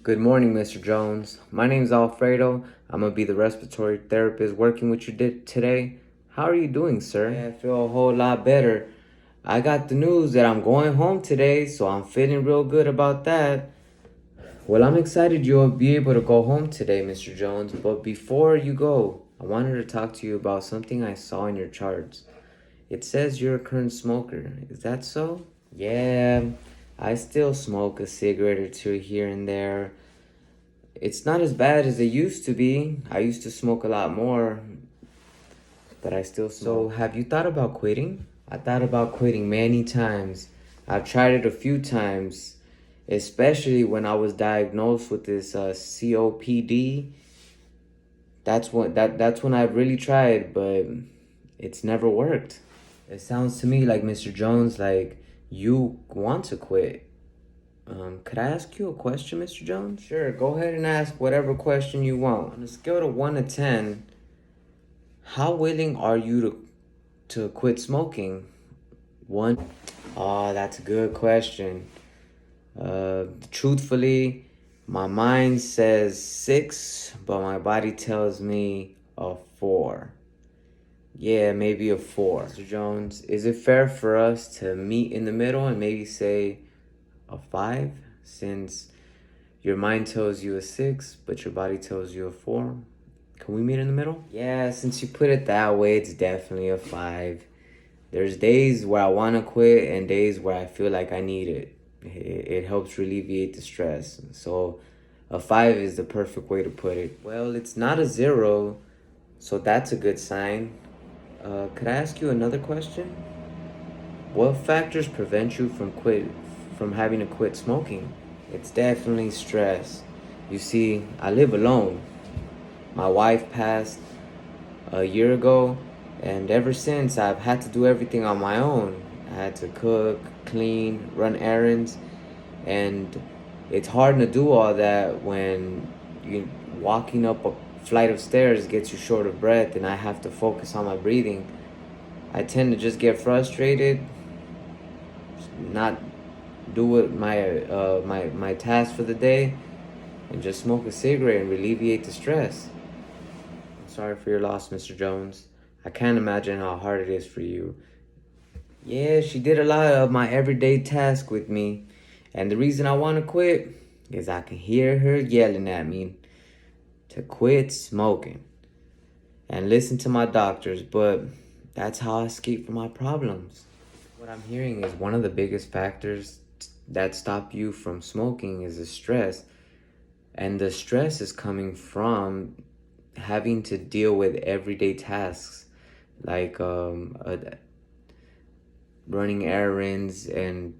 Good morning, Mr. Jones. My name's Alfredo. I'm gonna be the respiratory therapist working with you today. How are you doing, sir? Yeah, I feel a whole lot better. I got the news that I'm going home today, so I'm feeling real good about that. Well, I'm excited you'll be able to go home today, Mr. Jones, but before you go, I wanted to talk to you about something I saw in your charts. It says you're a current smoker. Is that so? Yeah, I still smoke a cigarette or two here and there. It's not as bad as it used to be. I used to smoke a lot more, but I still smoke. So, have you thought about quitting? I thought about quitting many times. I've tried it a few times, especially when I was diagnosed with this COPD. That's when I really tried, but it's never worked. It sounds to me like, Mr. Jones, like you want to quit. Could I ask you a question, Mr. Jones? Sure, go ahead and ask whatever question you want. On a scale of 1 to 10, how willing are you to quit smoking? 1? Oh, that's a good question. Truthfully, my mind says 6, but my body tells me a 4. Yeah, maybe a 4. Mr. Jones, is it fair for us to meet in the middle and maybe say a 5, since your mind tells you a 6, but your body tells you a 4? Can we meet in the middle? Yeah, since you put it that way, it's definitely a 5. There's days where I want to quit and days where I feel like I need it. It helps alleviate the stress. So a 5 is the perfect way to put it. Well, it's not a 0, so that's a good sign. Could I ask you another question? What factors prevent you from having to quit smoking? It's definitely stress. You see, I live alone. My wife passed a year ago, and ever since I've had to do everything on my own. I had to cook, clean, run errands, and it's hard to do all that when you walking up a flight of stairs gets you short of breath and I have to focus on my breathing. I tend to just get frustrated, not do what my task for the day, and just smoke a cigarette and alleviate the stress. I'm sorry for your loss, Mr. Jones. I can't imagine how hard it is for you. Yeah, she did a lot of my everyday tasks with me, and the reason I want to quit is I can hear her yelling at me to quit smoking and listen to my doctors, but that's how I escape from my problems. What I'm hearing is one of the biggest factors that stop you from smoking is the stress. And the stress is coming from having to deal with everyday tasks like running errands and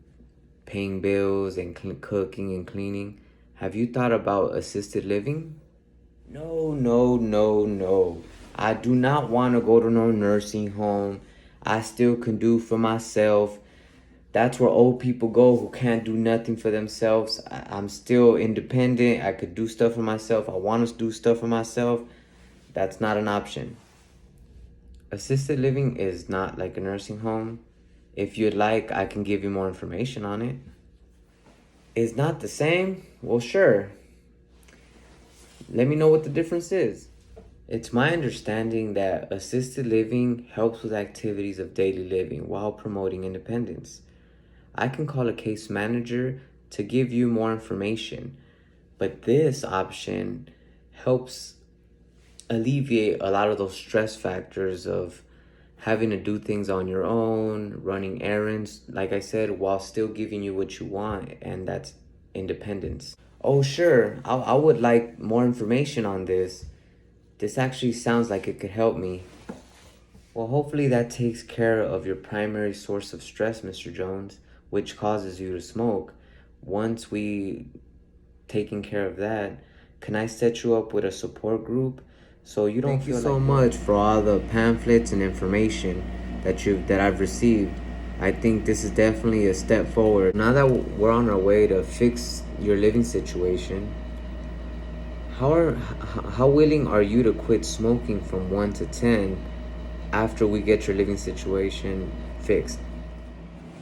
paying bills and cooking and cleaning. Have you thought about assisted living? No, no, no, no. I do not want to go to no nursing home. I still can do for myself. That's where old people go who can't do nothing for themselves. I'm still independent. I could do stuff for myself. I want to do stuff for myself. That's not an option. Assisted living is not like a nursing home. If you'd like, I can give you more information on it. It's not the same? Well, sure. Let me know what the difference is. It's my understanding that assisted living helps with activities of daily living while promoting independence. I can call a case manager to give you more information, but this option helps alleviate a lot of those stress factors of having to do things on your own, running errands, like I said, while still giving you what you want, and that's independence. Oh, sure, I would like more information on this. This actually sounds like it could help me. Well, hopefully that takes care of your primary source of stress, Mr. Jones, which causes you to smoke. Once we taken care of that, can I set you up with a support group so you don't feel so much for all the pamphlets and information that I've received. I think this is definitely a step forward. Now that we're on our way to fix your living situation, how willing are you to quit smoking from 1 to 10 after we get your living situation fixed?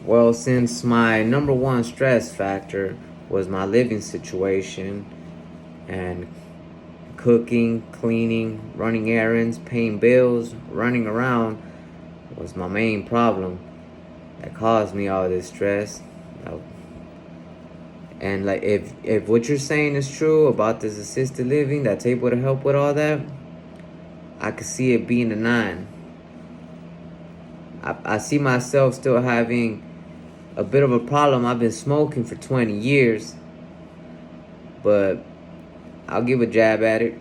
Well, since my number one stress factor was my living situation, And cooking, cleaning, running errands, paying bills, running around was my main problem that caused me all this stress. And like if what you're saying is true about this assisted living that's able to help with all that, I could see it being a 9. I see myself still having a bit of a problem. I've been smoking for 20 years, but I'll give a jab at it.